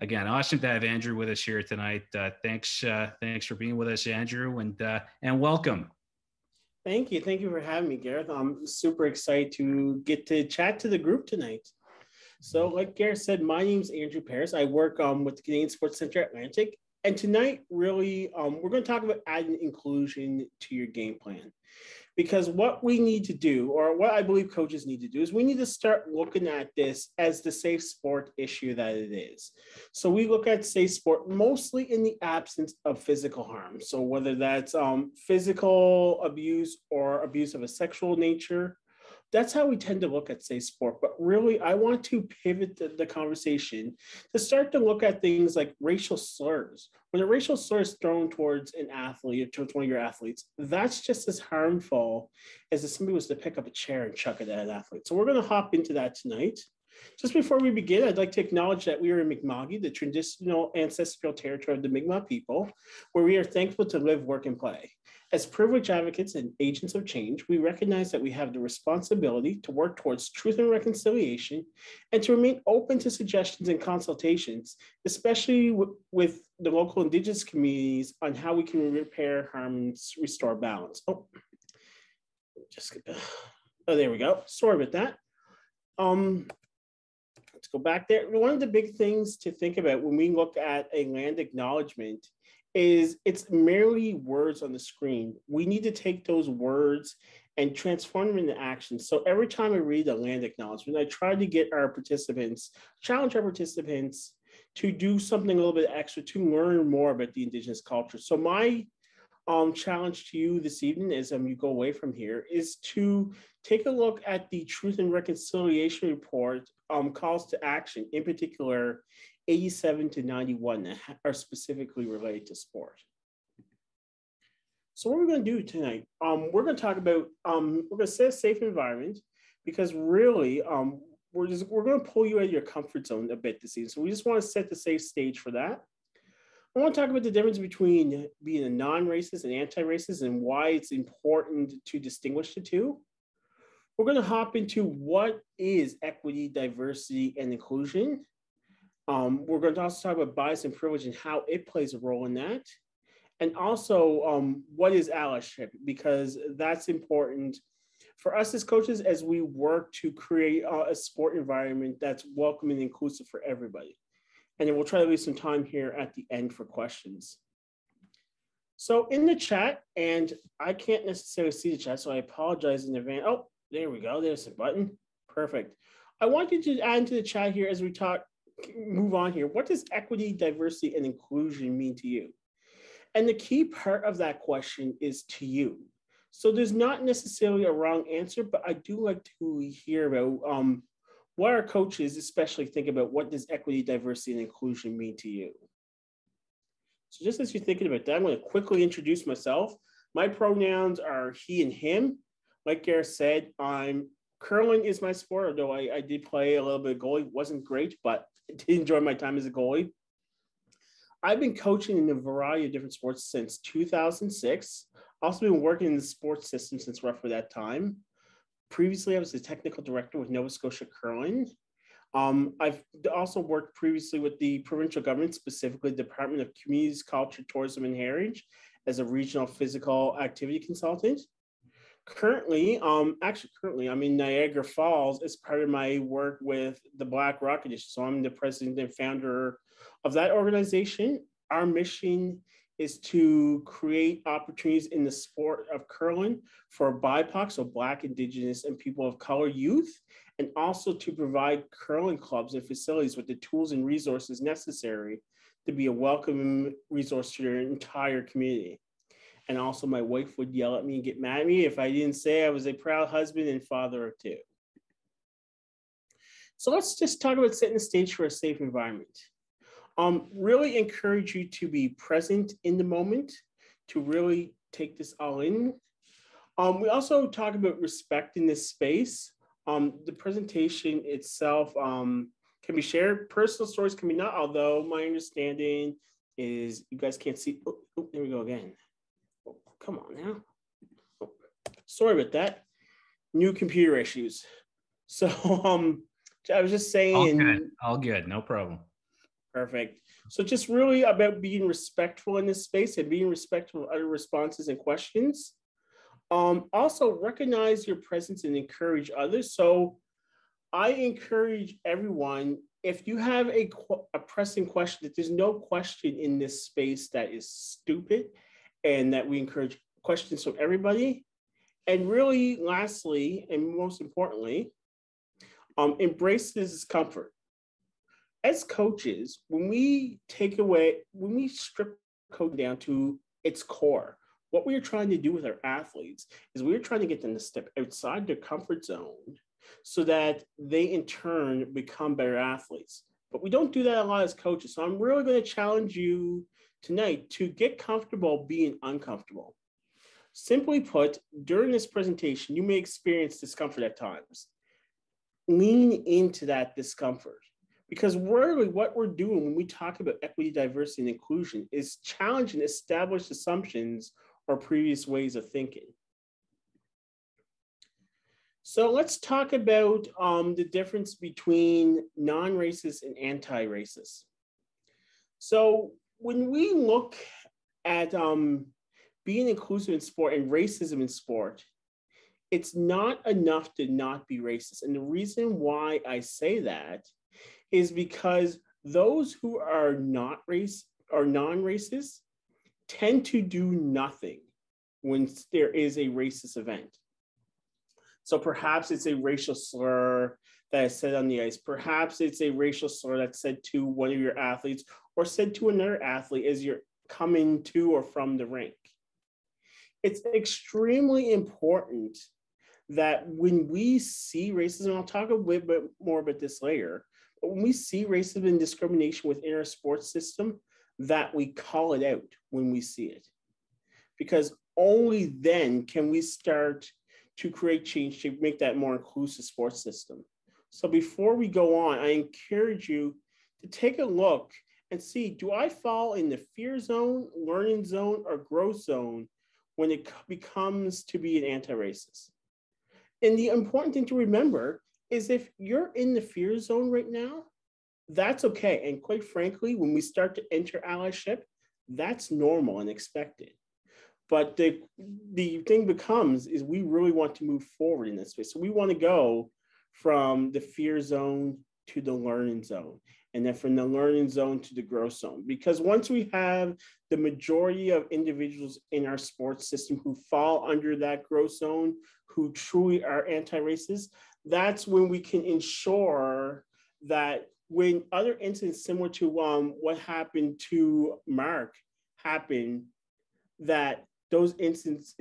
again, awesome to have Andrew with us here tonight. Thanks for being with us, Andrew, and welcome. Thank you. Thank you for having me, Gareth. I'm super excited to get to chat to the group tonight. So like Gareth said, my name's Andrew Paris. I work with the Canadian Sports Centre Atlantic. And tonight, really, we're going to talk about adding inclusion to your game plan. Because what we need to do, or what I believe coaches need to do, is we need to start looking at this as the safe sport issue that it is. So we look at safe sport mostly in the absence of physical harm. So whether that's physical abuse or abuse of a sexual nature, that's how we tend to look at safe sport. But really, I want to pivot the conversation to start to look at things like racial slurs. When a racial slur is thrown towards an athlete or towards one of your athletes, that's just as harmful as if somebody was to pick up a chair and chuck it at an athlete. So we're going to hop into that tonight. Just before we begin, I'd like to acknowledge that we are in Mi'kmaq, the traditional ancestral territory of the Mi'kmaq people, where we are thankful to live, work, and play. As privileged advocates and agents of change, we recognize that we have the responsibility to work towards truth and reconciliation and to remain open to suggestions and consultations, especially with the local Indigenous communities on how we can repair harm and restore balance. There we go. Sorry about that. Let's go back there. One of the big things to think about when we look at a land acknowledgement is it's merely words on the screen. We need to take those words and transform them into action. So every time I read a land acknowledgement, I try to get challenge our participants to do something a little bit extra to learn more about the Indigenous culture. So my challenge to you this evening as you go away from here is to take a look at the Truth and Reconciliation Report calls to action, in particular 87 to 91 that are specifically related to sport. So what we're going to do tonight, we're going to talk about, we're going to set a safe environment because really we're going to pull you out of your comfort zone a bit this evening. So we just want to set the safe stage for that. I want to talk about the difference between being a non-racist and anti-racist and why it's important to distinguish the two. We're going to hop into what is equity, diversity, and inclusion. We're going to also talk about bias and privilege and how it plays a role in that. And also, what is allyship? Because that's important for us as coaches as we work to create a sport environment that's welcoming and inclusive for everybody. And then we'll try to leave some time here at the end for questions. So in the chat, and I can't necessarily see the chat, so I apologize in advance. Oh, there we go. There's a button. Perfect. I want you to add into the chat here as we move on here. What does equity, diversity, and inclusion mean to you? And the key part of that question is to you. So there's not necessarily a wrong answer, but I do like to hear about what our coaches especially think about what does equity, diversity, and inclusion mean to you. So just as you're thinking about that, I'm going to quickly introduce myself. My pronouns are he and him. Like Gareth said, curling is my sport, although I did play a little bit of goalie. Wasn't great, but I did enjoy my time as a goalie. I've been coaching in a variety of different sports since 2006. Also been working in the sports system since roughly that time. Previously, I was the technical director with Nova Scotia Curling. I've also worked previously with the provincial government, specifically the Department of Communities, Culture, Tourism, and Heritage as a regional physical activity consultant. Currently, I'm in Niagara Falls as part of my work with the Black Rock Edition. So I'm the president and founder of that organization. Our mission is to create opportunities in the sport of curling for BIPOC, so Black, Indigenous, and people of color youth, and also to provide curling clubs and facilities with the tools and resources necessary to be a welcoming resource to their entire community. And also my wife would yell at me and get mad at me if I didn't say I was a proud husband and father of two. So let's just talk about setting the stage for a safe environment. Really encourage you to be present in the moment, to really take this all in. We also talk about respecting this space. The presentation itself can be shared. Personal stories can be not, although my understanding is you guys can't see. Oh, there we go again. Oh, come on now. Oh, sorry about that. New computer issues. So I was just saying. All good. No problem. Perfect. So just really about being respectful in this space and being respectful of other responses and questions. Also recognize your presence and encourage others. So I encourage everyone, if you have a pressing question, that there's no question in this space that is stupid, and that we encourage questions from everybody. And really, lastly, and most importantly, embrace this discomfort. As coaches, when we strip coaching down to its core, what we are trying to do with our athletes is we're trying to get them to step outside their comfort zone so that they in turn become better athletes. But we don't do that a lot as coaches. So I'm really going to challenge you tonight to get comfortable being uncomfortable. Simply put, during this presentation, you may experience discomfort at times. Lean into that discomfort. Because really what we're doing when we talk about equity, diversity, and inclusion is challenging established assumptions or previous ways of thinking. So let's talk about the difference between non-racist and anti-racist. So when we look at being inclusive in sport and racism in sport, it's not enough to not be racist. And the reason why I say that is because those who are not non-racist tend to do nothing when there is a racist event. So perhaps it's a racial slur that is said on the ice. Perhaps it's a racial slur that's said to one of your athletes or said to another athlete as you're coming to or from the rink. It's extremely important that when we see racism, and I'll talk a little bit more about this later, but when we see racism and discrimination within our sports system, that we call it out when we see it. Because only then can we start to create change to make that more inclusive sports system. So before we go on, I encourage you to take a look and see, do I fall in the fear zone, learning zone, or growth zone when it becomes to be an anti-racist? And the important thing to remember is if you're in the fear zone right now, that's okay. And quite frankly, when we start to enter allyship, that's normal and expected. But the thing becomes is we really want to move forward in this space. So we want to go from the fear zone to the learning zone, and then from the learning zone to the growth zone. Because once we have the majority of individuals in our sports system who fall under that growth zone, who truly are anti-racist, that's when we can ensure that when other incidents similar to what happened to Mark happen, that those incidents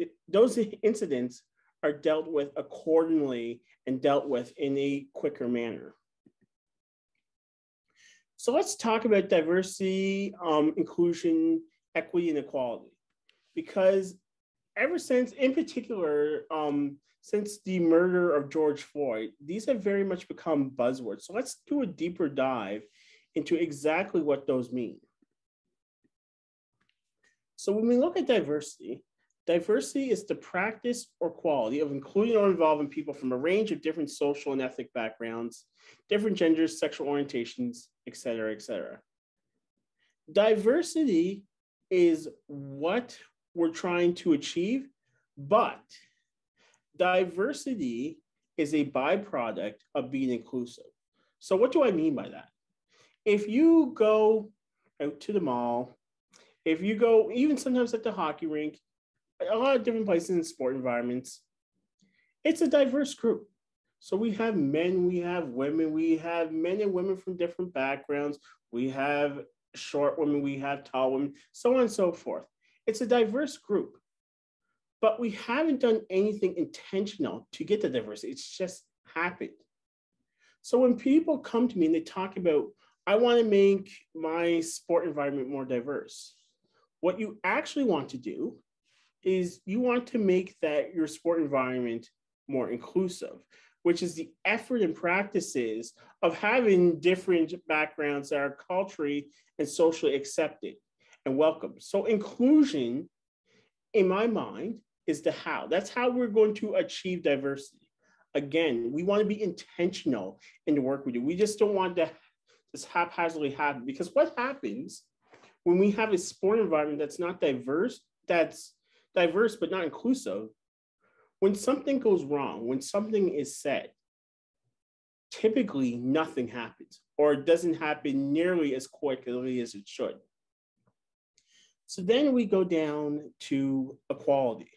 are dealt with accordingly and dealt with in a quicker manner. So let's talk about diversity, inclusion, equity, and equality. Because ever since, in particular, since the murder of George Floyd, these have very much become buzzwords. So let's do a deeper dive into exactly what those mean. So when we look at diversity, diversity is the practice or quality of including or involving people from a range of different social and ethnic backgrounds, different genders, sexual orientations, et cetera, et cetera. Diversity is what we're trying to achieve, but diversity is a byproduct of being inclusive. So what do I mean by that? If you go out to the mall, if you go even sometimes at the hockey rink, a lot of different places in sport environments, it's a diverse group. So we have men, we have women, we have men and women from different backgrounds, we have short women, we have tall women, so on and so forth. It's a diverse group, but we haven't done anything intentional to get the diversity. It's just happened. So when people come to me and they talk about, I want to make my sport environment more diverse, what you actually want to do is you want to make that your sport environment more inclusive, which is the effort and practices of having different backgrounds that are culturally and socially accepted and welcome. So inclusion, in my mind, is the how. That's how we're going to achieve diversity. Again, we want to be intentional in the work we do. We just don't want to haphazardly happen. Because what happens when we have a sport environment that's not diverse, that's diverse but not inclusive, when something goes wrong, when something is said, typically nothing happens, or it doesn't happen nearly as quickly as it should. So then we go down to equality,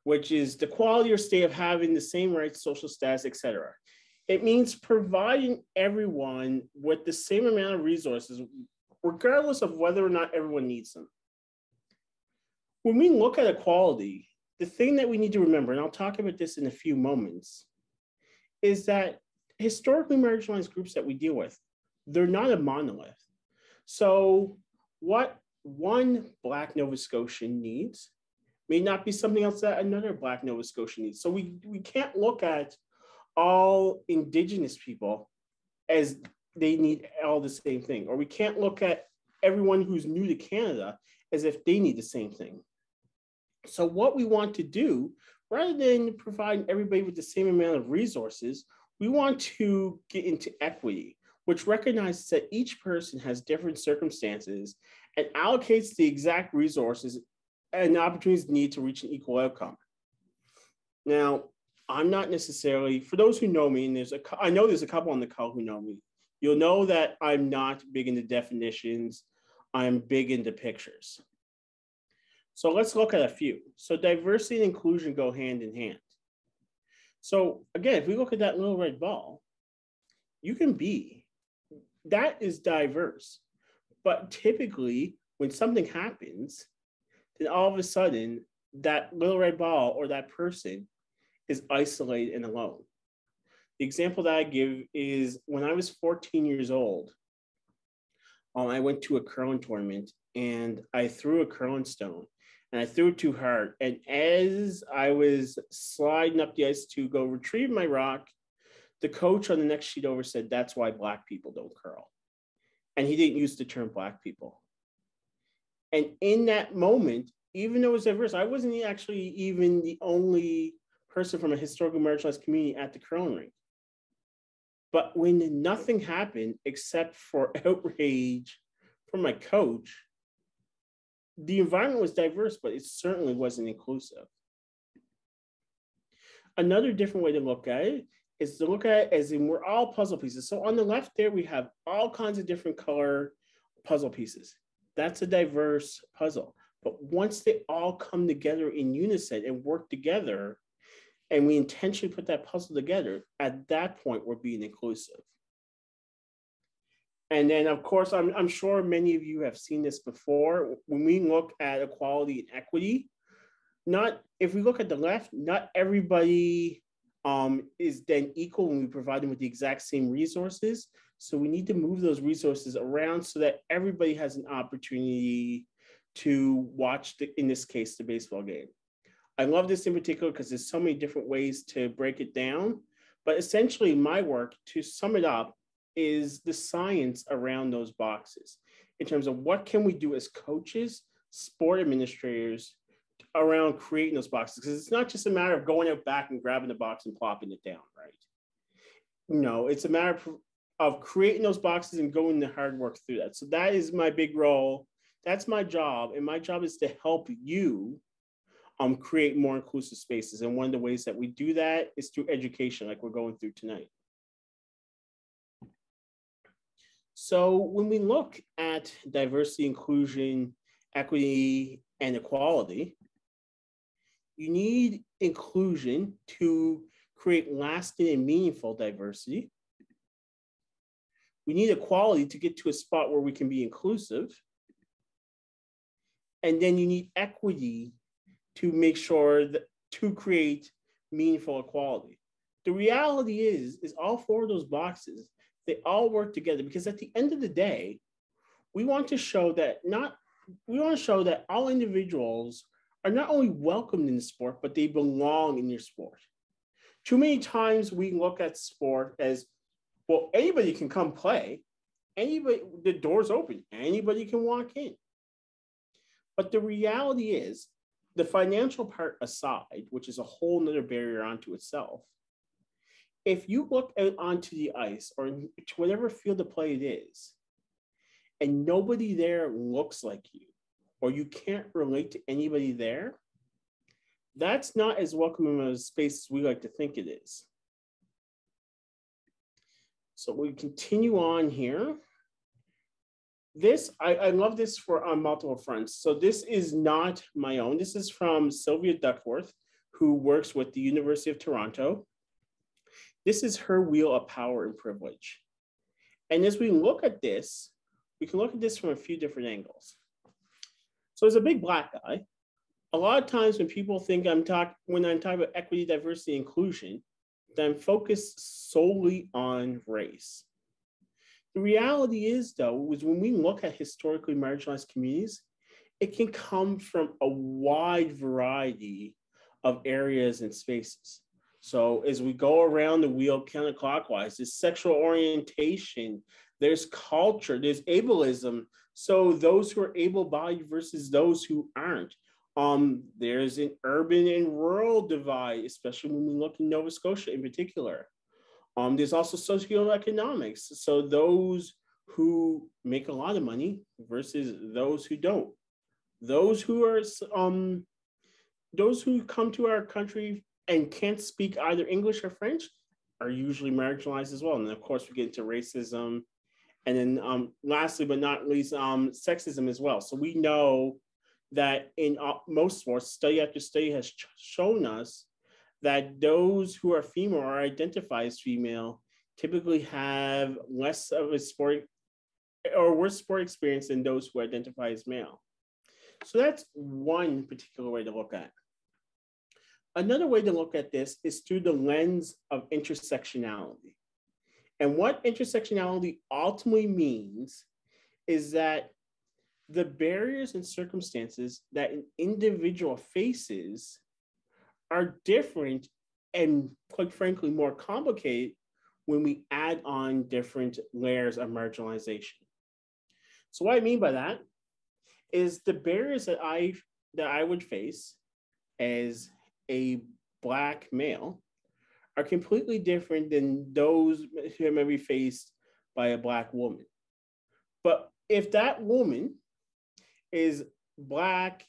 which is the quality or state of having the same rights, social status, etc. It means providing everyone with the same amount of resources, regardless of whether or not everyone needs them. When we look at equality, the thing that we need to remember, and I'll talk about this in a few moments, is that historically marginalized groups that we deal with, they're not a monolith. So what one Black Nova Scotian needs may not be something else that another Black Nova Scotian needs. So we can't look at all Indigenous people as they need all the same thing, or we can't look at everyone who's new to Canada as if they need the same thing. So what we want to do, rather than providing everybody with the same amount of resources, we want to get into equity, which recognizes that each person has different circumstances and allocates the exact resources and opportunities needed to reach an equal outcome. Now, I'm not necessarily, for those who know me, and I know there's a couple on the call who know me, you'll know that I'm not big into definitions, I'm big into pictures. So let's look at a few. So diversity and inclusion go hand in hand. So again, if we look at that little red ball, you can be, that is diverse. But typically when something happens, then all of a sudden that little red ball or that person is isolated and alone. The example that I give is when I was 14 years old, I went to a curling tournament and I threw a curling stone and I threw it too hard. And as I was sliding up the ice to go retrieve my rock, the coach on the next sheet over said, "That's why Black people don't curl." And he didn't use the term Black people. And in that moment, even though it was diverse, I wasn't actually even the only person from a historically marginalized community at the curling rink. But when nothing happened except for outrage from my coach, the environment was diverse, but it certainly wasn't inclusive. Another different way to look at it is to look at it as in we're all puzzle pieces. So on the left there, we have all kinds of different color puzzle pieces. That's a diverse puzzle. But once they all come together in unison and work together, and we intentionally put that puzzle together, at that point, we're being inclusive. And then, of course, I'm sure many of you have seen this before. When we look at equality and equity, if we look at the left, not everybody is then equal when we provide them with the exact same resources. So we need to move those resources around so that everybody has an opportunity to watch, in this case, the baseball game. I love this in particular because there's so many different ways to break it down. But essentially, my work, to sum it up, is the science around those boxes in terms of what can we do as coaches, sport administrators, around creating those boxes. Because it's not just a matter of going out back and grabbing the box and plopping it down, right? No, it's a matter of creating those boxes and going the hard work through that. So that is my big role. That's my job. And my job is to help you create more inclusive spaces. And one of the ways that we do that is through education, like we're going through tonight. So when we look at diversity, inclusion, equity, and equality, you need inclusion to create lasting and meaningful diversity. We need equality to get to a spot where we can be inclusive. And then you need equity to make sure that to create meaningful equality. The reality is all four of those boxes, they all work together because at the end of the day, we want to show that all individuals are not only welcomed in the sport, but they belong in your sport. Too many times we look at sport as, well, anybody can come play, the door's open, anybody can walk in. But the reality is, the financial part aside, which is a whole nother barrier onto itself, if you look out onto the ice or to whatever field of play it is, and nobody there looks like you, or you can't relate to anybody there, that's not as welcoming of a space as we like to think it is. So we continue on here. This, I love this for on multiple fronts. So this is not my own. This is from Sylvia Duckworth, who works with the University of Toronto. This is her wheel of power and privilege. And as we look at this, we can look at this from a few different angles. So as a big Black guy, a lot of times when people think when I'm talking about equity, diversity, inclusion, that I'm focused solely on race. The reality is, though, is when we look at historically marginalized communities, it can come from a wide variety of areas and spaces. So as we go around the wheel counterclockwise, there's sexual orientation, there's culture, there's ableism. So those who are able-bodied versus those who aren't. There's an urban and rural divide, especially when we look in Nova Scotia in particular. There's also socioeconomics. So those who make a lot of money versus those who don't. Those who come to our country and can't speak either English or French are usually marginalized as well. And then, of course, we get into racism. And then lastly, but not least, sexism as well. So we know that in most sports, study after study has shown us that those who are female or identify as female typically have less of a sport or worse sport experience than those who identify as male. So that's one particular way to look at it. Another way to look at this is through the lens of intersectionality. And what intersectionality ultimately means is that the barriers and circumstances that an individual faces are different and, quite frankly, more complicated when we add on different layers of marginalization. So what I mean by that is the barriers that I would face as a Black male are completely different than those who may be faced by a Black woman. But if that woman is Black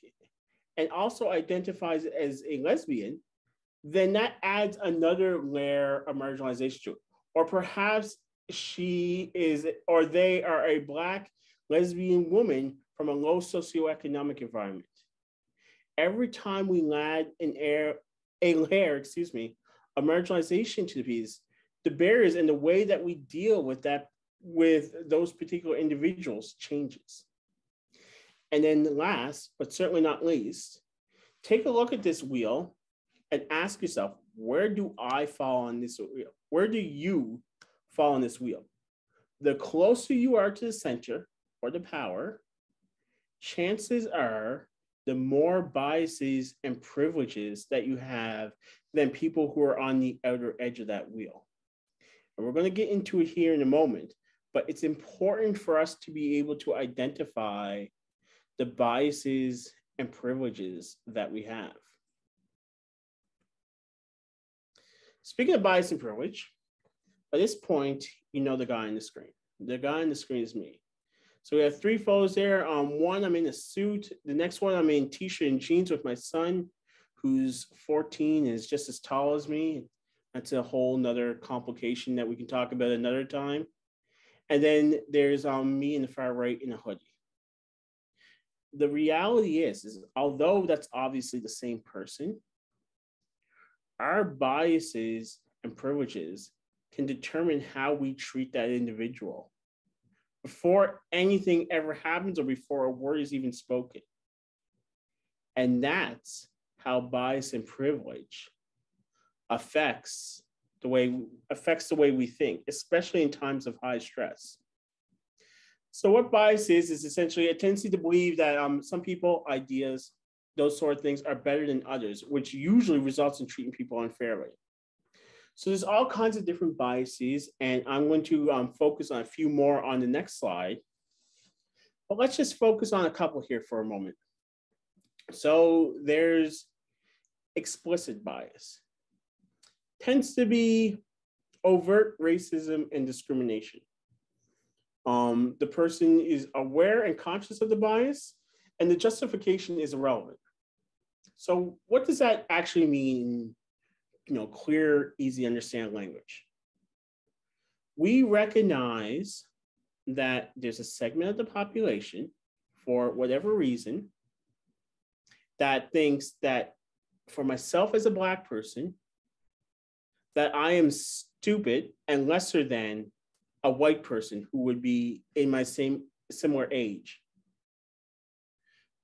and also identifies as a lesbian, then that adds another layer of marginalization to it. Or perhaps she is, or they are a Black lesbian woman from a low socioeconomic environment. Every time we add a layer of marginalization to the piece, the barriers and the way that we deal with that, with those particular individuals changes. And then last, but certainly not least, take a look at this wheel and ask yourself, where do I fall on this wheel? Where do you fall on this wheel? The closer you are to the center or the power, chances are the more biases and privileges that you have than people who are on the outer edge of that wheel. And we're going to get into it here in a moment, but it's important for us to be able to identify the biases and privileges that we have. Speaking of bias and privilege, at this point, you know the guy on the screen. The guy on the screen is me. So we have three photos there. One, I'm in a suit. The next one, I'm in t-shirt and jeans with my son, who's 14 and is just as tall as me. That's a whole nother complication that we can talk about another time. And then there's me in the far right in a hoodie. The reality is although that's obviously the same person, our biases and privileges can determine how we treat that individual before anything ever happens or before a word is even spoken. And that's how bias and privilege affects the way we think, especially in times of high stress. So what bias is essentially a tendency to believe that some people, ideas, those sort of things are better than others, which usually results in treating people unfairly. So there's all kinds of different biases, and I'm going to focus on a few more on the next slide. But let's just focus on a couple here for a moment. So there's explicit bias. Tends to be overt racism and discrimination. The person is aware and conscious of the bias, and the justification is irrelevant. So what does that actually mean? Clear, easy to understand language. We recognize that there's a segment of the population, for whatever reason, that thinks that for myself as a Black person, that I am stupid and lesser than a white person who would be in my similar age.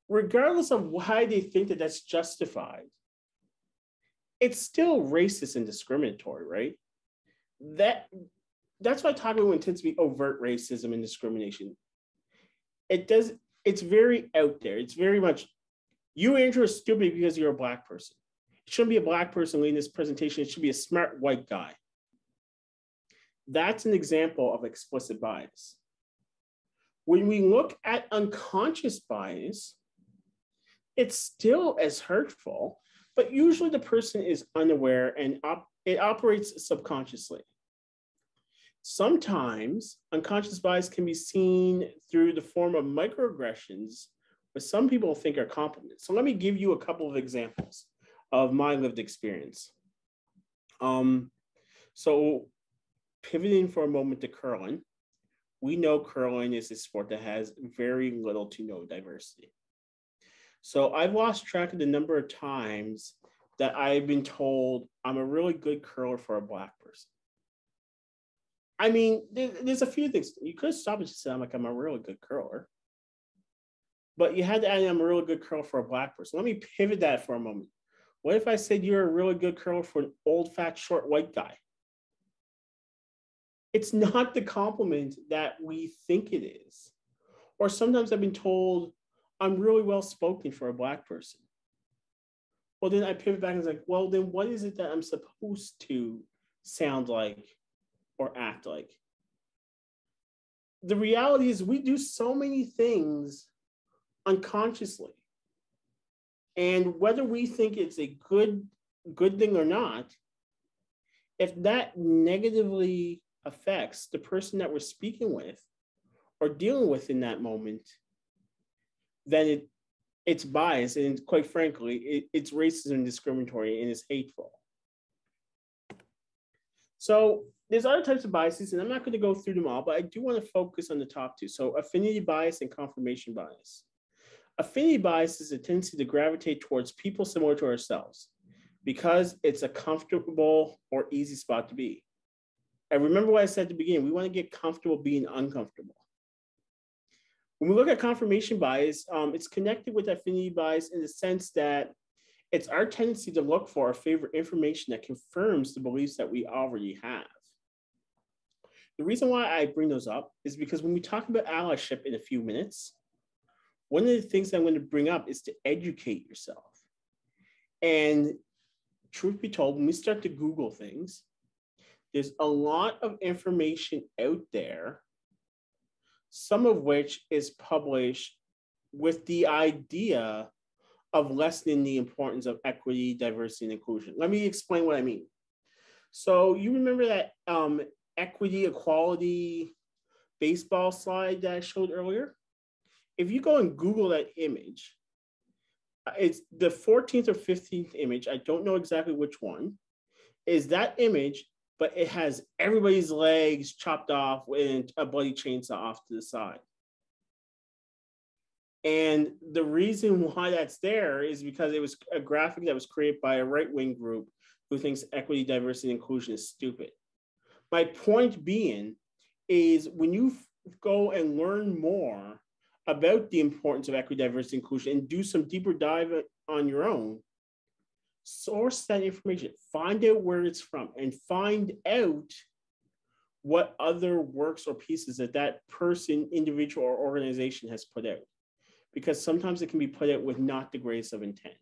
Regardless of why they think that that's justified, it's still racist and discriminatory, right? That's why I talk about when it tends to be overt racism and discrimination. It's very out there. It's very much, you, Andrew, are stupid because you're a Black person. It shouldn't be a Black person leading this presentation. It should be a smart white guy. That's an example of explicit bias. When we look at unconscious bias, it's still as hurtful, but usually the person is unaware and it operates subconsciously. Sometimes unconscious bias can be seen through the form of microaggressions, but some people think are compliments. So let me give you a couple of examples of my lived experience. So pivoting for a moment to curling, we know curling is a sport that has very little to no diversity. So I've lost track of the number of times that I've been told I'm a really good curler for a Black person. I mean, there's a few things. You could stop and just say, I'm a really good curler. But you had to add, I'm a really good curler for a Black person. Let me pivot that for a moment. What if I said you're a really good curler for an old, fat, short, white guy? It's not the compliment that we think it is. Or sometimes I've been told I'm really well spoken for a Black person. Well, then I pivot back and it's like, well, then what is it that I'm supposed to sound like or act like? The reality is we do so many things unconsciously. And whether we think it's a good thing or not, if that negatively affects the person that we're speaking with or dealing with in that moment, then it's biased, and quite frankly, it's racist and discriminatory, and it's hateful. So there's other types of biases, and I'm not going to go through them all, but I do want to focus on the top two. So affinity bias and confirmation bias. Affinity bias is a tendency to gravitate towards people similar to ourselves because it's a comfortable or easy spot to be. And remember what I said at the beginning, we want to get comfortable being uncomfortable. When we look at confirmation bias, it's connected with affinity bias in the sense that it's our tendency to look for or favor information that confirms the beliefs that we already have. The reason why I bring those up is because when we talk about allyship in a few minutes, one of the things that I'm going to bring up is to educate yourself. And truth be told, when we start to Google things, there's a lot of information out there, some of which is published with the idea of lessening the importance of equity, diversity, and inclusion. Let me explain what I mean. So you remember that equity, equality baseball slide that I showed earlier? If you go and Google that image, it's the 14th or 15th image, I don't know exactly which one, is that image, but it has everybody's legs chopped off and a bloody chainsaw off to the side. And the reason why that's there is because it was a graphic that was created by a right-wing group who thinks equity, diversity, and inclusion is stupid. My point being is when you go and learn more about the importance of equity, diversity, and inclusion and do some deeper dive on your own, source that information, find out where it's from, and find out what other works or pieces that person, individual, or organization has put out. Because sometimes it can be put out with not the greatest of intent.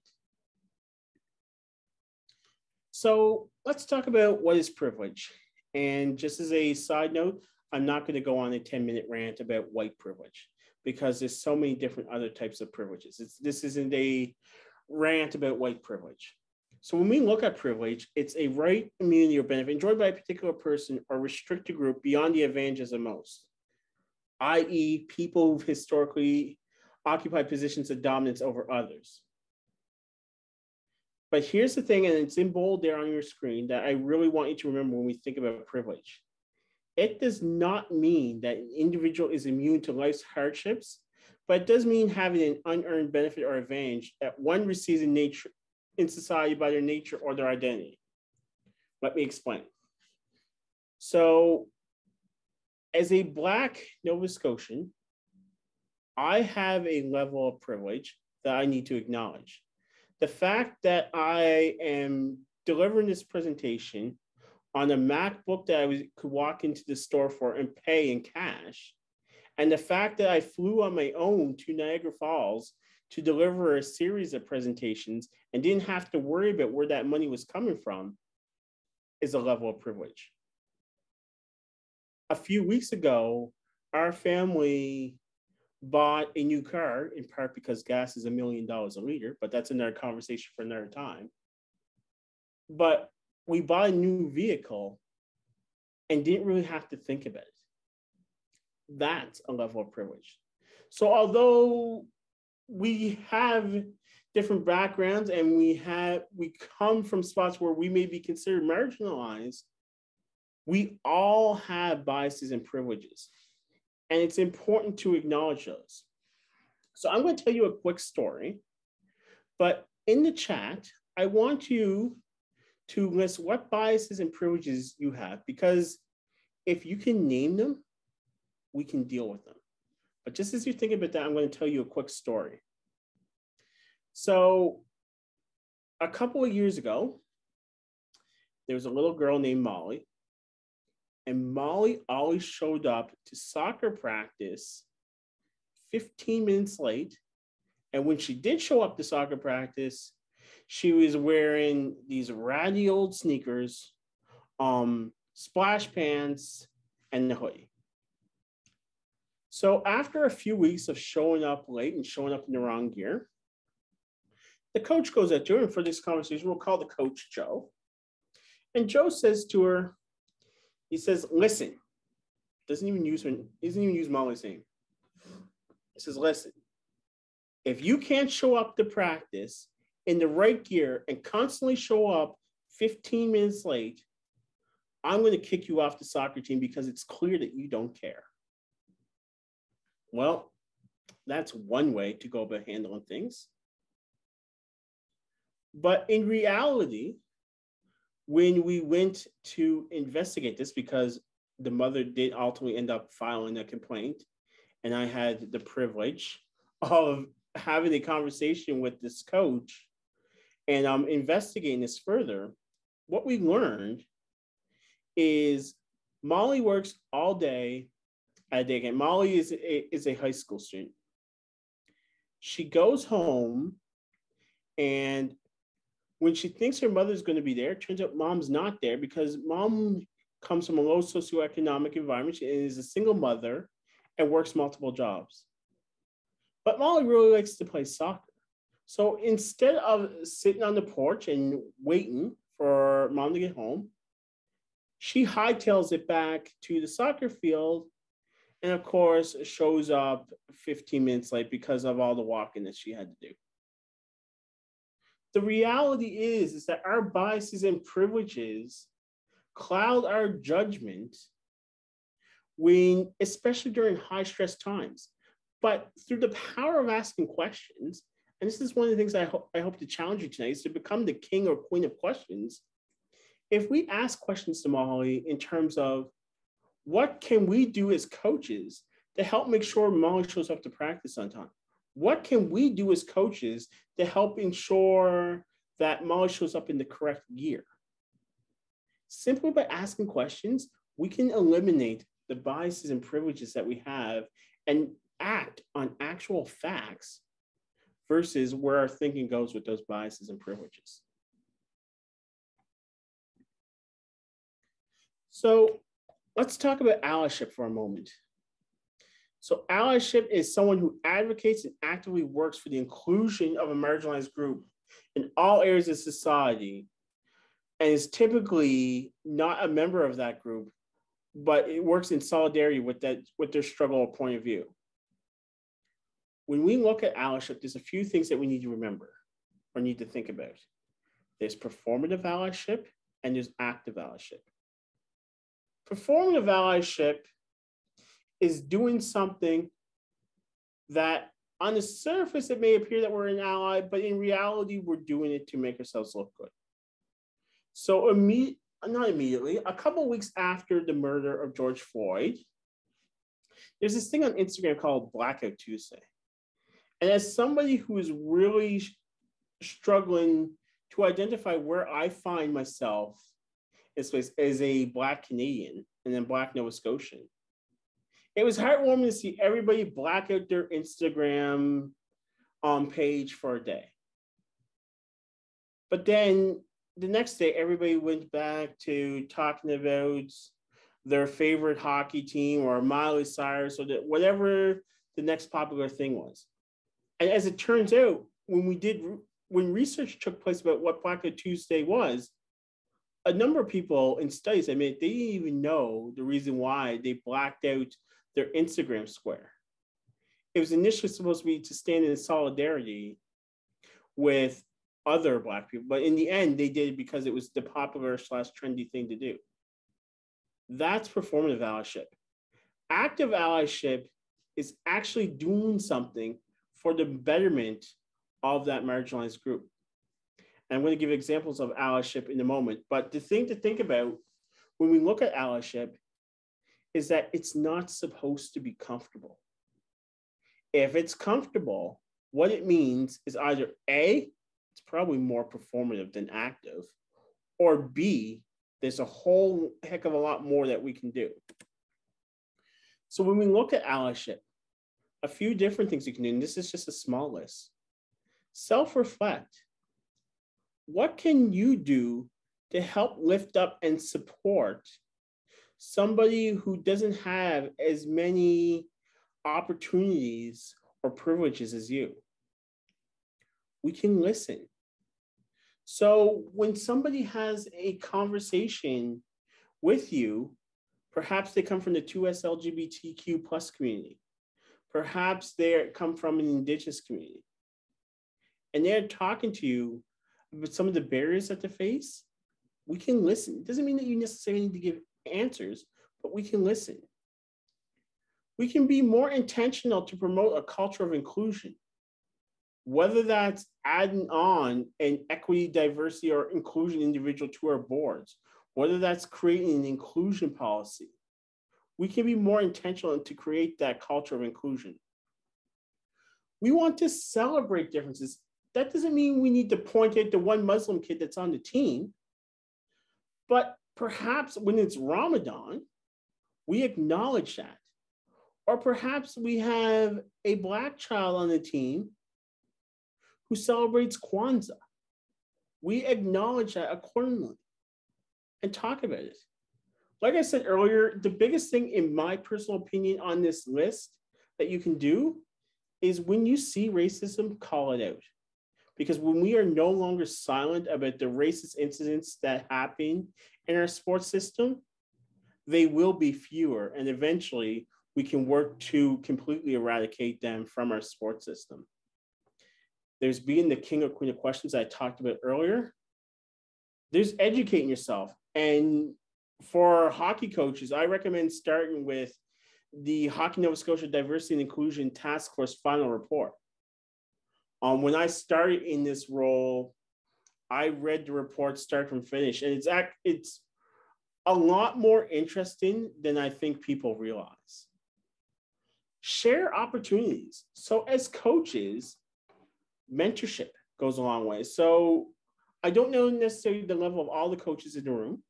So let's talk about what is privilege. And just as a side note, I'm not going to go on a 10-minute rant about white privilege because there's so many different other types of privileges. This isn't a rant about white privilege. So when we look at privilege, it's a right, immunity, or benefit enjoyed by a particular person or restricted group beyond the advantages of most, i.e. people who've historically occupied positions of dominance over others. But here's the thing, and it's in bold there on your screen, that I really want you to remember when we think about privilege. It does not mean that an individual is immune to life's hardships, but it does mean having an unearned benefit or advantage that one receives in society by their nature or their identity. Let me explain. So, as a Black Nova Scotian, I have a level of privilege that I need to acknowledge. The fact that I am delivering this presentation on a MacBook that I could walk into the store for and pay in cash, and the fact that I flew on my own to Niagara Falls to deliver a series of presentations and didn't have to worry about where that money was coming from is a level of privilege. A few weeks ago, our family bought a new car, in part because gas is $1 million a liter, but that's another conversation for another time. But we bought a new vehicle and didn't really have to think about it. That's a level of privilege. So although we have different backgrounds and we come from spots where we may be considered marginalized, we all have biases and privileges. And it's important to acknowledge those. So I'm going to tell you a quick story, but in the chat, I want you to list what biases and privileges you have, because if you can name them, we can deal with them. But just as you think about that, I'm going to tell you a quick story. So a couple of years ago, there was a little girl named Molly. And Molly always showed up to soccer practice 15 minutes late. And when she did show up to soccer practice, she was wearing these ratty old sneakers, splash pants, and the hoodie. So after a few weeks of showing up late and showing up in the wrong gear, the coach goes up to her, and for this conversation, we'll call the coach Joe. And Joe says to her, he says, listen, doesn't even use Molly's name. He says, listen, if you can't show up to practice in the right gear and constantly show up 15 minutes late, I'm going to kick you off the soccer team because it's clear that you don't care. Well, that's one way to go about handling things. But in reality, when we went to investigate this, because the mother did ultimately end up filing a complaint, and I had the privilege of having a conversation with this coach and investigating this further, what we learned is Molly works all day at a day camp. Molly is a high school student. She goes home, and when she thinks her mother's going to be there, it turns out mom's not there because mom comes from a low socioeconomic environment. She is a single mother and works multiple jobs. But Molly really likes to play soccer. So instead of sitting on the porch and waiting for mom to get home, she hightails it back to the soccer field and, of course, shows up 15 minutes late because of all the walking that she had to do. The reality is that our biases and privileges cloud our judgment especially during high stress times. But through the power of asking questions, and this is one of the things I hope to challenge you tonight, is to become the king or queen of questions. If we ask questions to Molly in terms of what can we do as coaches to help make sure Molly shows up to practice on time? What can we do as coaches to help ensure that Molly shows up in the correct gear? Simply by asking questions, we can eliminate the biases and privileges that we have and act on actual facts versus where our thinking goes with those biases and privileges. So let's talk about allyship for a moment. So allyship is someone who advocates and actively works for the inclusion of a marginalized group in all areas of society and is typically not a member of that group, but it works in solidarity with their struggle or point of view. When we look at allyship, there's a few things that we need to remember or need to think about. There's performative allyship and there's active allyship. Performative allyship is doing something that on the surface it may appear that we're an ally, but in reality we're doing it to make ourselves look good. So not immediately, a couple of weeks after the murder of George Floyd, there's this thing on Instagram called Blackout Tuesday. And as somebody who is really struggling to identify where I find myself as a Black Canadian and then Black Nova Scotian, it was heartwarming to see everybody black out their Instagram page for a day. But then the next day, everybody went back to talking about their favorite hockey team or Miley Cyrus or whatever the next popular thing was. And as it turns out, when research took place about what Blackout Tuesday was, a number of people in studies admit they didn't even know the reason why they blacked out their Instagram square. It was initially supposed to be to stand in solidarity with other Black people, but in the end, they did it because it was the popular / trendy thing to do. That's performative allyship. Active allyship is actually doing something for the betterment of that marginalized group. And I'm going to give examples of allyship in a moment, but the thing to think about when we look at allyship is that it's not supposed to be comfortable. If it's comfortable, what it means is either A, it's probably more performative than active, or B, there's a whole heck of a lot more that we can do. So when we look at allyship, a few different things you can do, and this is just a small list. Self-reflect. What can you do to help lift up and support somebody who doesn't have as many opportunities or privileges as you? We can listen. So when somebody has a conversation with you, perhaps they come from the 2S LGBTQ plus community. Perhaps they come from an Indigenous community. And they're talking to you about some of the barriers that they face. We can listen. It doesn't mean that you necessarily need to give answers, but we can listen. We can be more intentional to promote a culture of inclusion, whether that's adding on an equity, diversity, or inclusion individual to our boards, whether that's creating an inclusion policy. We can be more intentional to create that culture of inclusion. We want to celebrate differences. That doesn't mean we need to point at the one Muslim kid that's on the team, but perhaps when it's Ramadan, we acknowledge that. Or perhaps we have a Black child on the team who celebrates Kwanzaa. We acknowledge that accordingly and talk about it. Like I said earlier, the biggest thing in my personal opinion on this list that you can do is when you see racism, call it out. Because when we are no longer silent about the racist incidents that happen in our sports system, they will be fewer, and eventually we can work to completely eradicate them from our sports system. There's being the king or queen of questions I talked about earlier. There's educating yourself. And for hockey coaches, I recommend starting with the Hockey Nova Scotia Diversity and Inclusion Task Force final report. When I started in this role, I read the report start from finish, and it's a lot more interesting than I think people realize. Share opportunities. So as coaches, mentorship goes a long way. So I don't know necessarily the level of all the coaches in the room,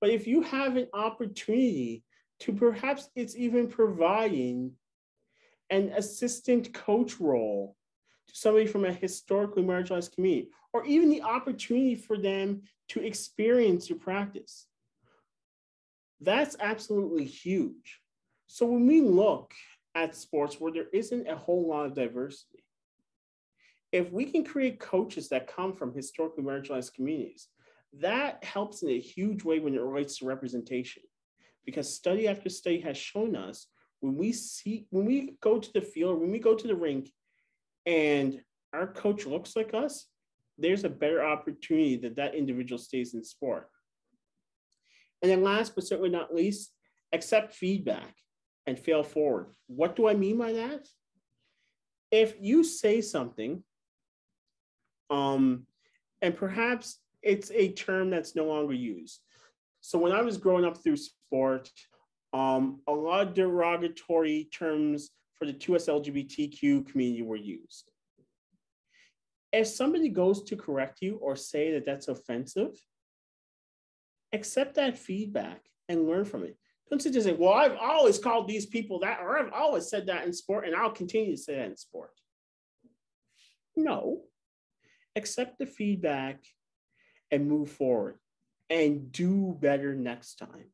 but if you have an opportunity to perhaps it's even providing an assistant coach role to somebody from a historically marginalized community, or even the opportunity for them to experience your practice, that's absolutely huge. So when we look at sports where there isn't a whole lot of diversity, If we can create coaches that come from historically marginalized communities, that helps in a huge way when it relates to representation. Because study after study has shown us when we go to the field, when we go to the rink and our coach looks like us, there's a better opportunity that that individual stays in sport. And then last but certainly not least, accept feedback and fail forward. What do I mean by that? If you say something, and perhaps it's a term that's no longer used. So when I was growing up through sport, a lot of derogatory terms for the 2S LGBTQ community were used. If somebody goes to correct you or say that that's offensive, accept that feedback and learn from it. Don't sit there and say, well, I've always called these people that, or I've always said that in sport, and I'll continue to say that in sport. No, accept the feedback and move forward and do better next time.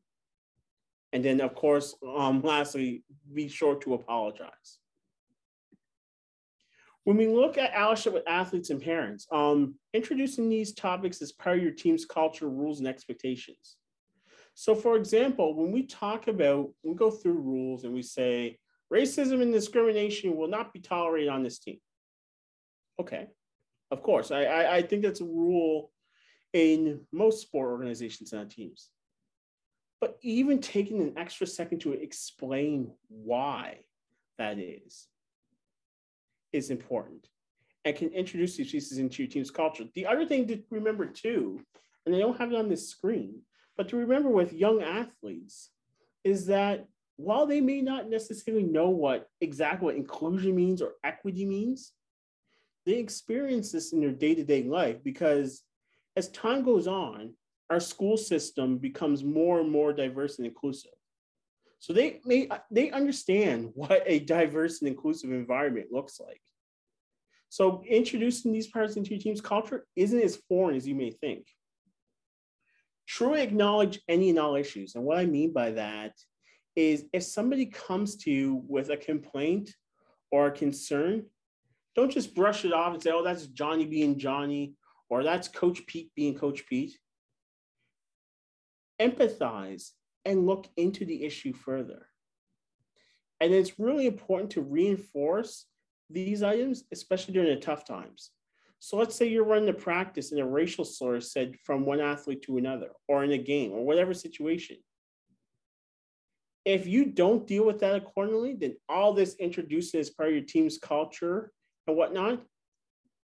And then, of course, lastly, be sure to apologize. When we look at allyship with athletes and parents, introducing these topics as part of your team's culture, rules, and expectations. So for example, when we go through rules and we say, racism and discrimination will not be tolerated on this team. Okay, of course, I think that's a rule in most sport organizations and teams. But even taking an extra second to explain why that is important and can introduce these pieces into your team's culture. The other thing to remember too, and I don't have it on this screen, but to remember with young athletes is that while they may not necessarily know exactly what inclusion means or equity means, they experience this in their day-to-day life because as time goes on, our school system becomes more and more diverse and inclusive. So they understand what a diverse and inclusive environment looks like. So introducing these parts into your team's culture isn't as foreign as you may think. Truly acknowledge any and all issues. And what I mean by that is if somebody comes to you with a complaint or a concern, don't just brush it off and say, oh, that's Johnny being Johnny, or that's Coach Pete being Coach Pete. Empathize and look into the issue further. And it's really important to reinforce these items, especially during the tough times. So let's say you're running a practice and a racial slur is said from one athlete to another, or in a game, or whatever situation. If you don't deal with that accordingly, then all this introduced as part of your team's culture and whatnot,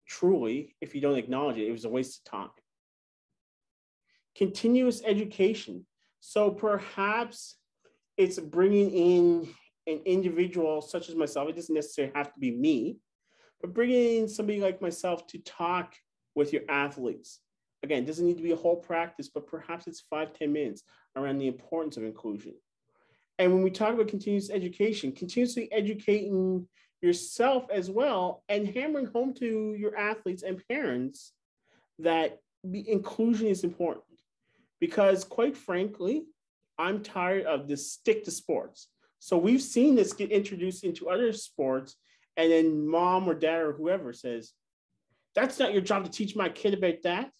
truly, if you don't acknowledge it, it was a waste of time. Continuous education. So perhaps it's bringing in an individual such as myself. It doesn't necessarily have to be me, but bringing in somebody like myself to talk with your athletes. Again, it doesn't need to be a whole practice, but perhaps it's 5-10 minutes around the importance of inclusion. And when we talk about continuous education, continuously educating yourself as well and hammering home to your athletes and parents that inclusion is important. Because quite frankly, I'm tired of this stick to sports. So we've seen this get introduced into other sports, and then mom or dad or whoever says, that's not your job to teach my kid about that.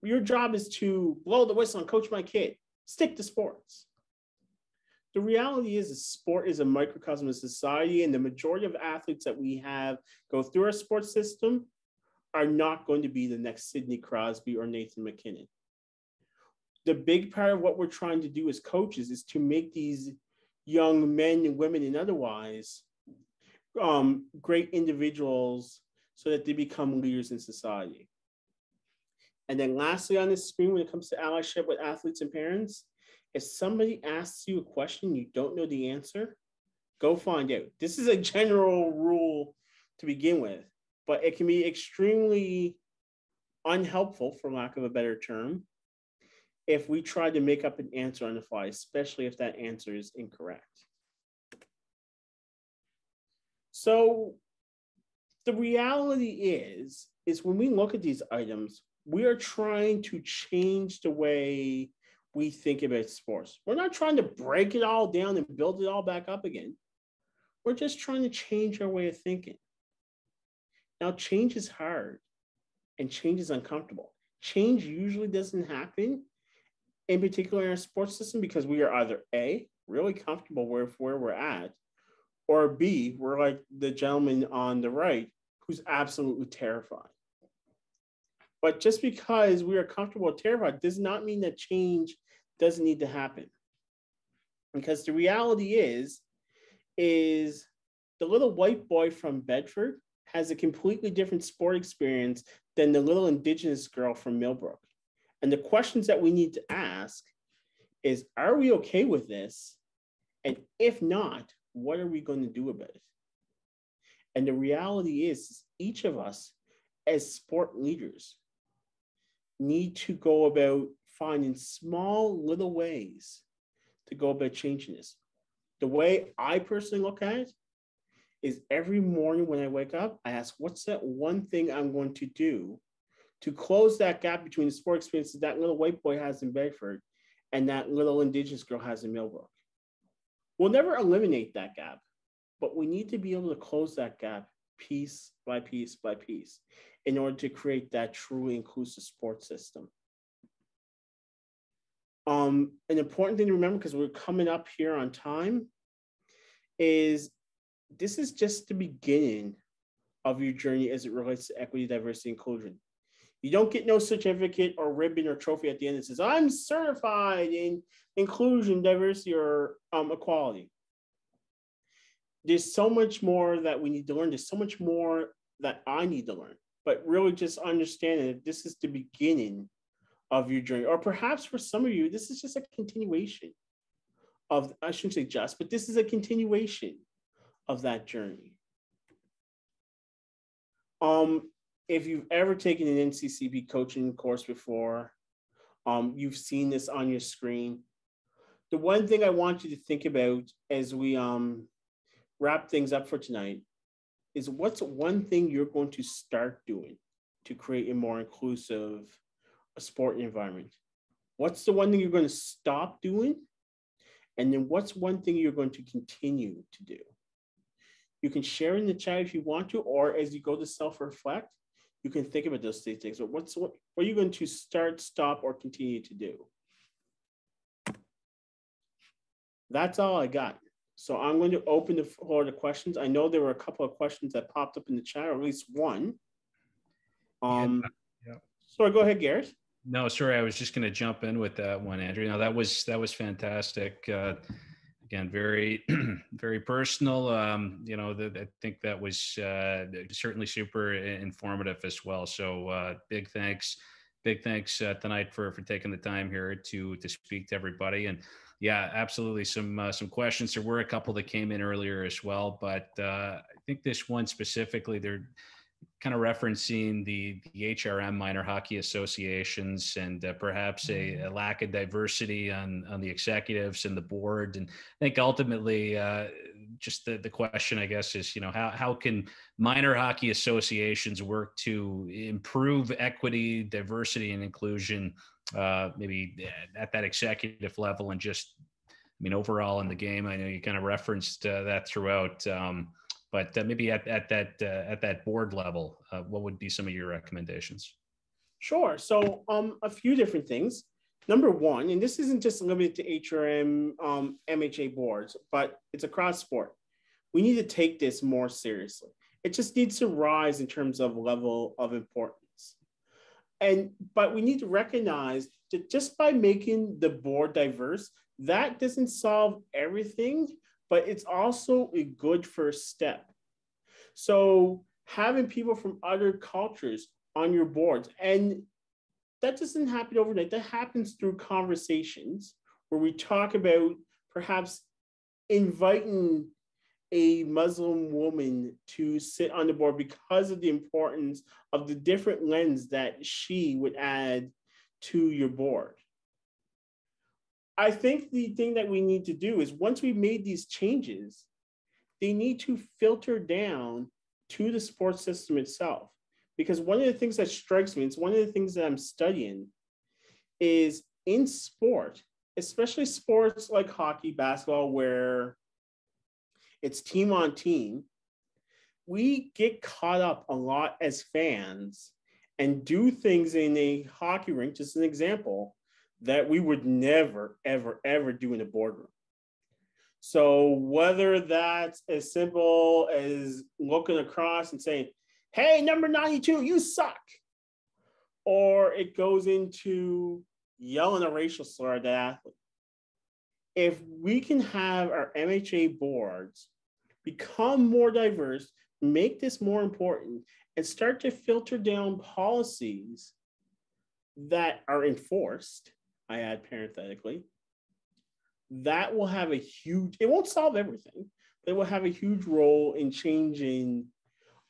Your job is to blow the whistle and coach my kid. Stick to sports. The reality is sport is a microcosm of society, and the majority of athletes that we have go through our sports system are not going to be the next Sidney Crosby or Nathan McKinnon. The big part of what we're trying to do as coaches is to make these young men and women and otherwise great individuals so that they become leaders in society. And then lastly on this screen, when it comes to allyship with athletes and parents, if somebody asks you a question you don't know the answer, go find out. This is a general rule to begin with, but it can be extremely unhelpful, for lack of a better term, if we try to make up an answer on the fly, especially if that answer is incorrect. So the reality is when we look at these items, we are trying to change the way we think about sports. We're not trying to break it all down and build it all back up again. We're just trying to change our way of thinking. Now, change is hard and change is uncomfortable. Change usually doesn't happen, in particular in our sports system, because we are either A, really comfortable with where we're at, or B, we're like the gentleman on the right who's absolutely terrified. But just because we are comfortable or terrified does not mean that change doesn't need to happen. Because the reality is the little white boy from Bedford has a completely different sport experience than the little indigenous girl from Millbrook. And the questions that we need to ask is, are we okay with this? And if not, what are we going to do about it? And the reality is each of us as sport leaders need to go about finding small little ways to go about changing this. The way I personally look at it is every morning when I wake up, I ask, what's that one thing I'm going to do to close that gap between the sport experiences that little white boy has in Bedford and that little indigenous girl has in Millbrook? We'll never eliminate that gap, but we need to be able to close that gap piece by piece by piece in order to create that truly inclusive sports system. An important thing to remember, because we're coming up here on time, is this is just the beginning of your journey as it relates to equity, diversity, inclusion. You don't get no certificate or ribbon or trophy at the end that says, I'm certified in inclusion, diversity, or equality. There's so much more that we need to learn. There's so much more that I need to learn. But really just understanding that this is the beginning of your journey. Or perhaps for some of you, this is just a continuation of, I shouldn't say just, but this is a continuation of that journey. If you've ever taken an NCCB coaching course before, you've seen this on your screen. The one thing I want you to think about as we wrap things up for tonight is, what's one thing you're going to start doing to create a more inclusive sport environment? What's the one thing you're going to stop doing? And then what's one thing you're going to continue to do? You can share in the chat if you want to, or as you go to self-reflect, you can think about those things. But what are you going to start, stop, or continue to do? That's all I got. So I'm going to open the floor to questions. I know there were a couple of questions that popped up in the chat, or at least one. Yeah. So go ahead, Garrett. No, sorry, I was just going to jump in with that one, Andrew. No, that was fantastic. Again, very, very personal. I think that was certainly super informative as well. So big thanks tonight for taking the time here to speak to everybody. And yeah, absolutely some questions. There were a couple that came in earlier as well, but I think this one specifically, they're kind of referencing the HRM minor hockey associations and perhaps a lack of diversity on the executives and the board. And I think ultimately just the question, I guess, is, how can minor hockey associations work to improve equity, diversity, and inclusion, maybe at that executive level, and just, overall in the game. I know you kind of referenced that throughout. But maybe at that board level, what would be some of your recommendations? Sure. So a few different things. Number one, and this isn't just limited to HRM, MHA boards, but it's across sport. We need to take this more seriously. It just needs to rise in terms of level of importance. But we need to recognize that just by making the board diverse, that doesn't solve everything, but it's also a good first step. So having people from other cultures on your boards, and that doesn't happen overnight. That happens through conversations where we talk about perhaps inviting a Muslim woman to sit on the board because of the importance of the different lens that she would add to your board. I think the thing that we need to do is, once we've made these changes, they need to filter down to the sports system itself. Because one of the things that strikes me, it's one of the things that I'm studying, is in sport, especially sports like hockey, basketball, where it's team on team, we get caught up a lot as fans and do things in a hockey rink, just an example, that we would never, ever, ever do in a boardroom. So whether that's as simple as looking across and saying, hey, number 92, you suck, or it goes into yelling a racial slur at the athlete. If we can have our MHA boards become more diverse, make this more important, and start to filter down policies that are enforced, I add parenthetically, that will have a huge, it won't solve everything, but it will have a huge role in changing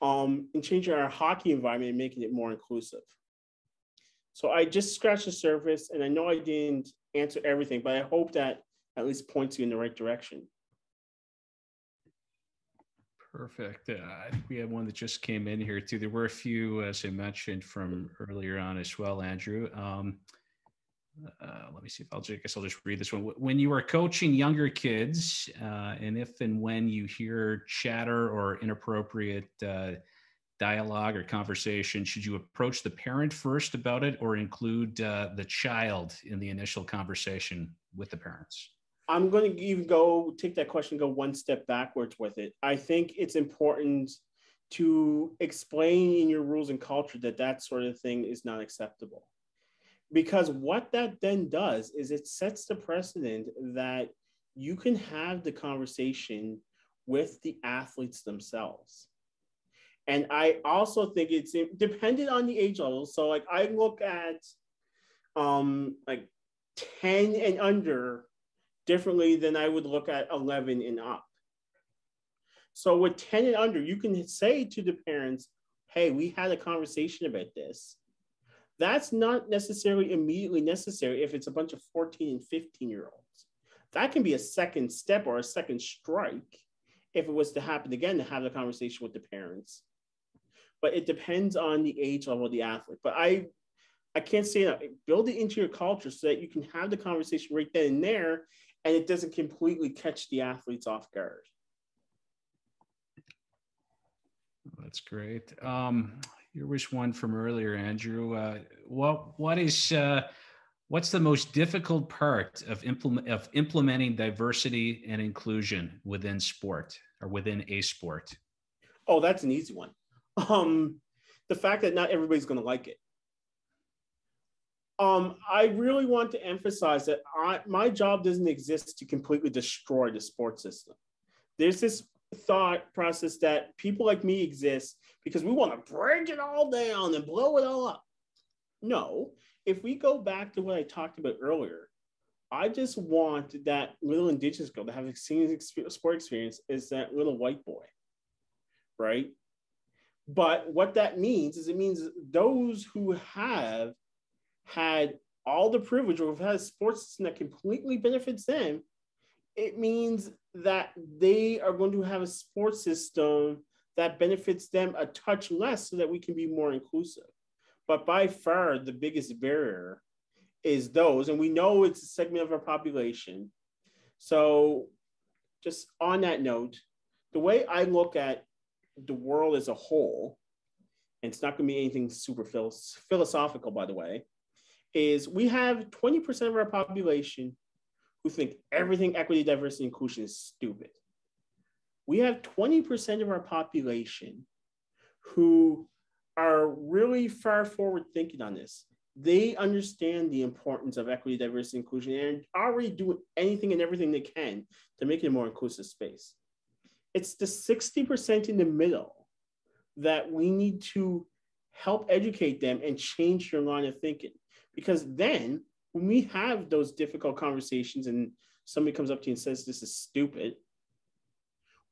our hockey environment and making it more inclusive. So I just scratched the surface, and I know I didn't answer everything, but I hope that at least points you in the right direction. Perfect. I think we had one that just came in here too. There were a few, as I mentioned from earlier on as well, Andrew. Let me see if I guess I'll just read this one. When you are coaching younger kids, and if and when you hear chatter or inappropriate dialogue or conversation, should you approach the parent first about it or include the child in the initial conversation with the parents? I'm going to even take that question, go one step backwards with it. I think it's important to explain in your rules and culture that sort of thing is not acceptable. Because what that then does is it sets the precedent that you can have the conversation with the athletes themselves. And I also think it's dependent on the age level. So like I look at like 10 and under differently than I would look at 11 and up. So with 10 and under, you can say to the parents, hey, we had a conversation about this. That's not necessarily immediately necessary if it's a bunch of 14 and 15-year-olds. That can be a second step or a second strike if it was to happen again, to have the conversation with the parents. But it depends on the age level of the athlete. But I can't say that. Build it into your culture so that you can have the conversation right then and there, and it doesn't completely catch the athletes off guard. That's great. Here was one from earlier, Andrew. What's the most difficult part of implementing diversity and inclusion within sport or within a sport? Oh, that's an easy one. The fact that not everybody's going to like it. I really want to emphasize that my job doesn't exist to completely destroy the sports system. There's this thought process that people like me exist because we want to break it all down and blow it all up. No, if we go back to what I talked about earlier, I just want that little Indigenous girl to have a sport experience is that little white boy, right? But what that means is it means those who have had all the privilege or have had a sports system that completely benefits them, it means that they are going to have a sports system that benefits them a touch less so that we can be more inclusive. But by far, the biggest barrier is those, and we know it's a segment of our population. So just on that note, the way I look at the world as a whole, and it's not going to be anything super philosophical, by the way, is we have 20% of our population who think everything equity, diversity, inclusion is stupid. We have 20% of our population who are really far forward thinking on this. They understand the importance of equity, diversity, inclusion, and already doing anything and everything they can to make it a more inclusive space. It's the 60% in the middle that we need to help educate them and change their line of thinking. Because then when we have those difficult conversations and somebody comes up to you and says, this is stupid,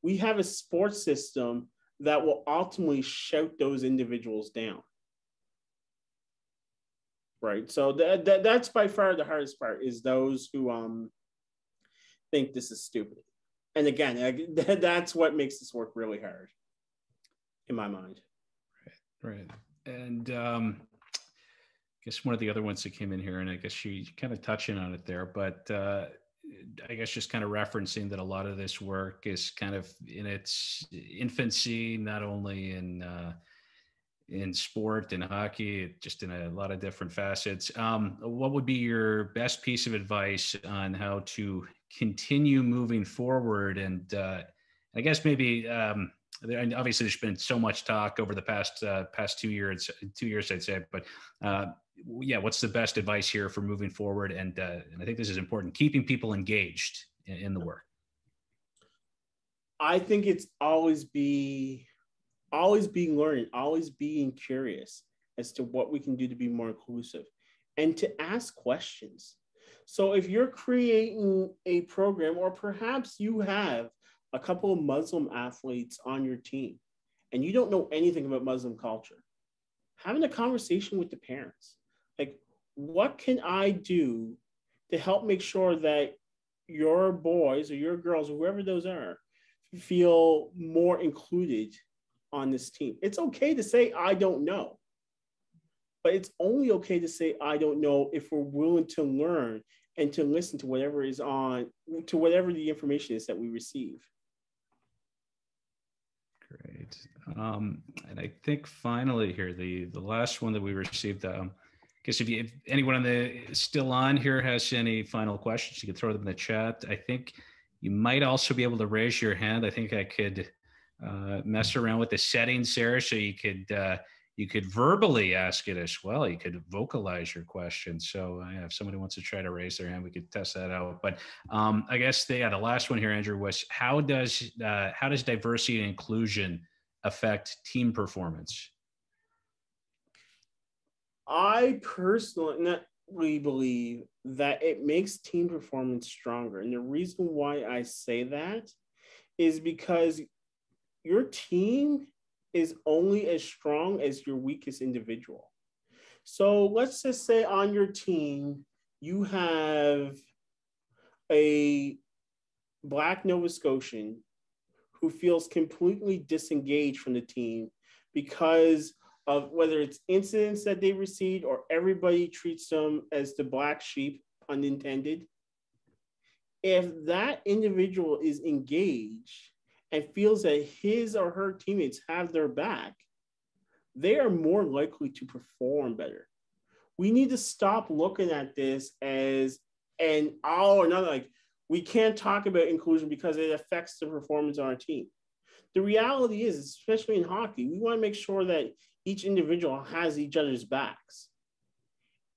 we have a sports system that will ultimately shout those individuals down. Right. So that's by far the hardest part, is those who think this is stupid. And again, that's what makes this work really hard in my mind. Right. And I guess one of the other ones that came in here, and I guess you kind of touching on it there, but I guess just kind of referencing that a lot of this work is kind of in its infancy, not only in sport and hockey, just in a lot of different facets. What would be your best piece of advice on how to continue moving forward? And I guess maybe obviously there's been so much talk over the past 2 years, I'd say. But yeah, what's the best advice here for moving forward? And I think this is important: keeping people engaged in the work. I think it's always being learning, always being curious as to what we can do to be more inclusive and to ask questions. So if you're creating a program, or perhaps you have a couple of Muslim athletes on your team and you don't know anything about Muslim culture, having a conversation with the parents, like, what can I do to help make sure that your boys or your girls, whoever those are, feel more included on this team? It's okay to say, I don't know. But it's only okay to say, I don't know, if we're willing to learn and to listen to whatever the information is that we receive. Great. And I think finally here, the last one that we received, I guess if anyone still on here has any final questions, you can throw them in the chat. I think you might also be able to raise your hand. I think I could mess around with the settings there, so you could verbally ask it as well. You could vocalize your question. So if somebody wants to try to raise their hand, we could test that out. But I guess the last one here, Andrew, was how does diversity and inclusion affect team performance? I personally believe that it makes team performance stronger. And the reason why I say that is because your team is only as strong as your weakest individual. So let's just say on your team, you have a Black Nova Scotian who feels completely disengaged from the team because of whether it's incidents that they received or everybody treats them as the black sheep, pun intended. If that individual is engaged and feels that his or her teammates have their back, they are more likely to perform better. We need to stop looking at this as an all or nothing. Like, we can't talk about inclusion because it affects the performance on our team. The reality is, especially in hockey, we want to make sure that each individual has each other's backs.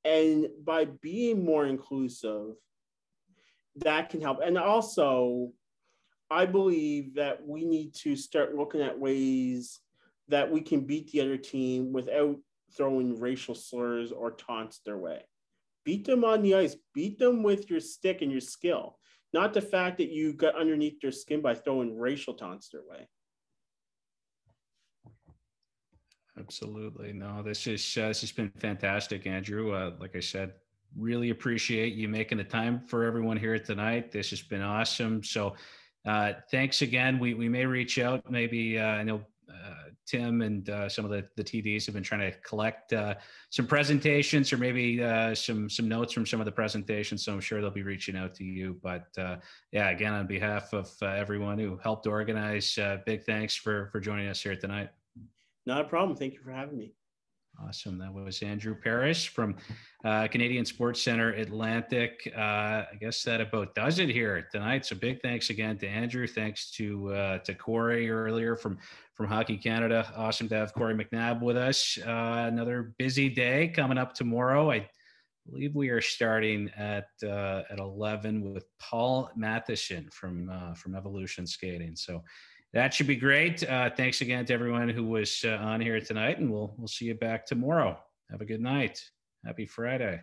And by being more inclusive, that can help. And also, I believe that we need to start looking at ways that we can beat the other team without throwing racial slurs or taunts their way. Beat them on the ice. Beat them with your stick and your skill, not the fact that you got underneath their skin by throwing racial taunts their way. Absolutely. No, this has been fantastic, Andrew. Like I said, really appreciate you making the time for everyone here tonight. This has been awesome. So thanks again. We may reach out. Maybe I know Tim and some of the TDs have been trying to collect some presentations or maybe some notes from some of the presentations. So I'm sure they'll be reaching out to you. But yeah, again, on behalf of everyone who helped organize, big thanks for joining us here tonight. Not a problem. Thank you for having me. Awesome. That was Andrew Parrish from Canadian Sports Center Atlantic. I guess that about does it here tonight. So big thanks again to Andrew. Thanks to Corey earlier from Hockey Canada. Awesome to have Corey McNabb with us. Another busy day coming up tomorrow. I believe we are starting at 11 with Paul Matheson from Evolution Skating. So that should be great. Thanks again to everyone who was on here tonight, and we'll see you back tomorrow. Have a good night. Happy Friday.